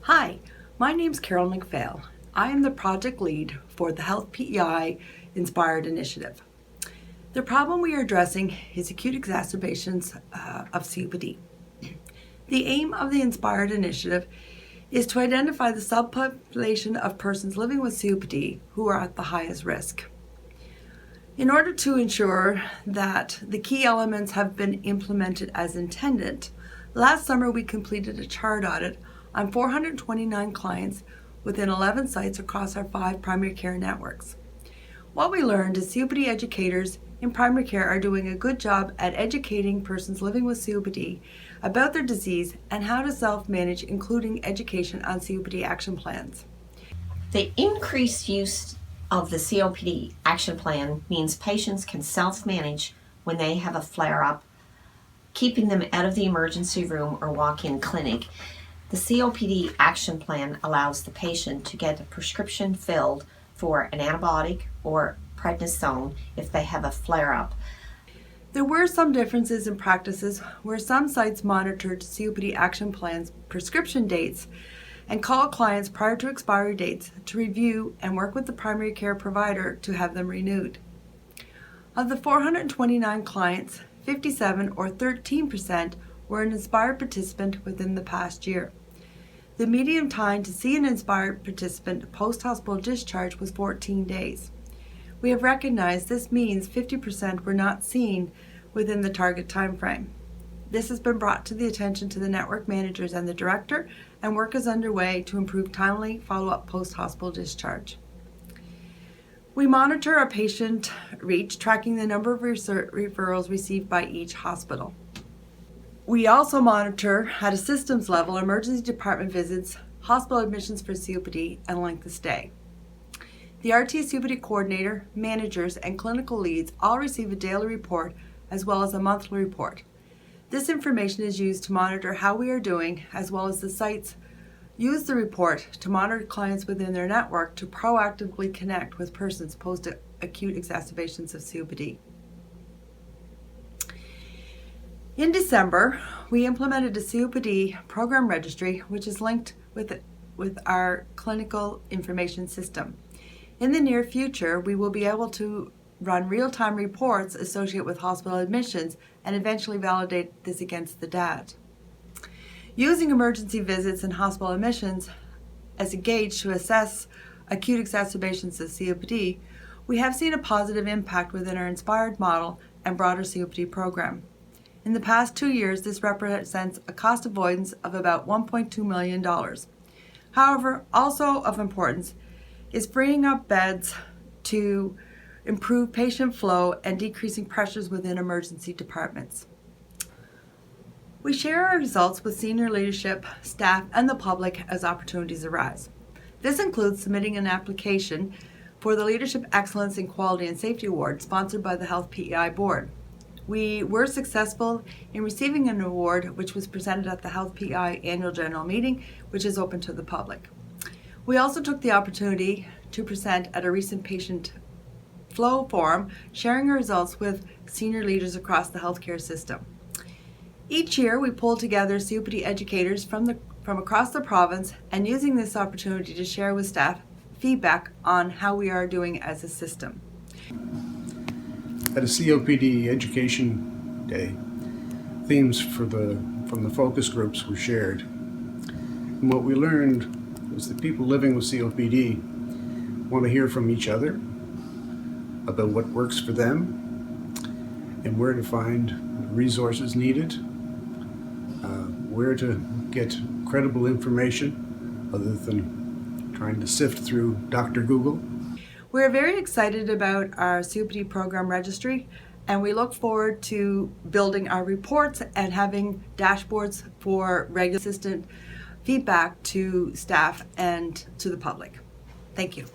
Hi, my name's Carol McPhail. I am the project lead for the Health PEI Inspired Initiative. The problem we are addressing is acute exacerbations of COPD. The aim of the Inspired Initiative is to identify the subpopulation of persons living with COPD who are at the highest risk. In order to ensure that the key elements have been implemented as intended, last summer we completed a chart audit on 429 clients within 11 sites across our 5 primary care networks. What we learned is COPD educators in primary care are doing a good job at educating persons living with COPD about their disease and how to self-manage, including education on COPD action plans. The increased use of the COPD action plan means patients can self-manage when they have a flare-up, keeping them out of the emergency room or walk-in clinic. The COPD action plan allows the patient to get a prescription filled for an antibiotic or prednisone if they have a flare-up. There were some differences in practices where some sites monitored COPD action plans prescription dates and called clients prior to expiry dates to review and work with the primary care provider to have them renewed. Of the 429 clients, 57 or 13% were an Inspired participant within the past year. The median time to see an Inspired participant post-hospital discharge was 14 days. We have recognized this means 50% were not seen within the target time frame. This has been brought to the attention to the network managers and the director, and work is underway to improve timely follow-up post-hospital discharge. We monitor our patient reach, tracking the number of referrals received by each hospital. We also monitor at a systems level emergency department visits, hospital admissions for COPD, and length of stay. The RT COPD coordinator, managers, and clinical leads all receive a daily report as well as a monthly report. This information is used to monitor how we are doing, as well as the sites use the report to monitor clients within their network to proactively connect with persons post-acute exacerbations of COPD. In December, we implemented a COPD program registry, which is linked with our clinical information system. In the near future, we will be able to run real-time reports associated with hospital admissions and eventually validate this against the DAT. Using emergency visits and hospital admissions as a gauge to assess acute exacerbations of COPD, we have seen a positive impact within our Inspired model and broader COPD program. In the past 2 years, this represents a cost avoidance of about $1.2 million. However, also of importance is freeing up beds to improve patient flow and decreasing pressures within emergency departments. We share our results with senior leadership, staff, and the public as opportunities arise. This includes submitting an application for the Leadership Excellence in Quality and Safety Award sponsored by the Health PEI Board. We were successful in receiving an award which was presented at the Health PEI Annual General Meeting, which is open to the public. We also took the opportunity to present at a recent patient flow forum, sharing our results with senior leaders across the healthcare system. Each year, we pull together COPD educators from across the province and using this opportunity to share with staff feedback on how we are doing as a system. At a COPD Education Day, themes from the focus groups were shared. And what we learned was that people living with COPD want to hear from each other about what works for them and where to find resources needed, where to get credible information other than trying to sift through Dr. Google. We're very excited about our COPD program registry, and we look forward to building our reports and having dashboards for regular consistent feedback to staff and to the public. Thank you.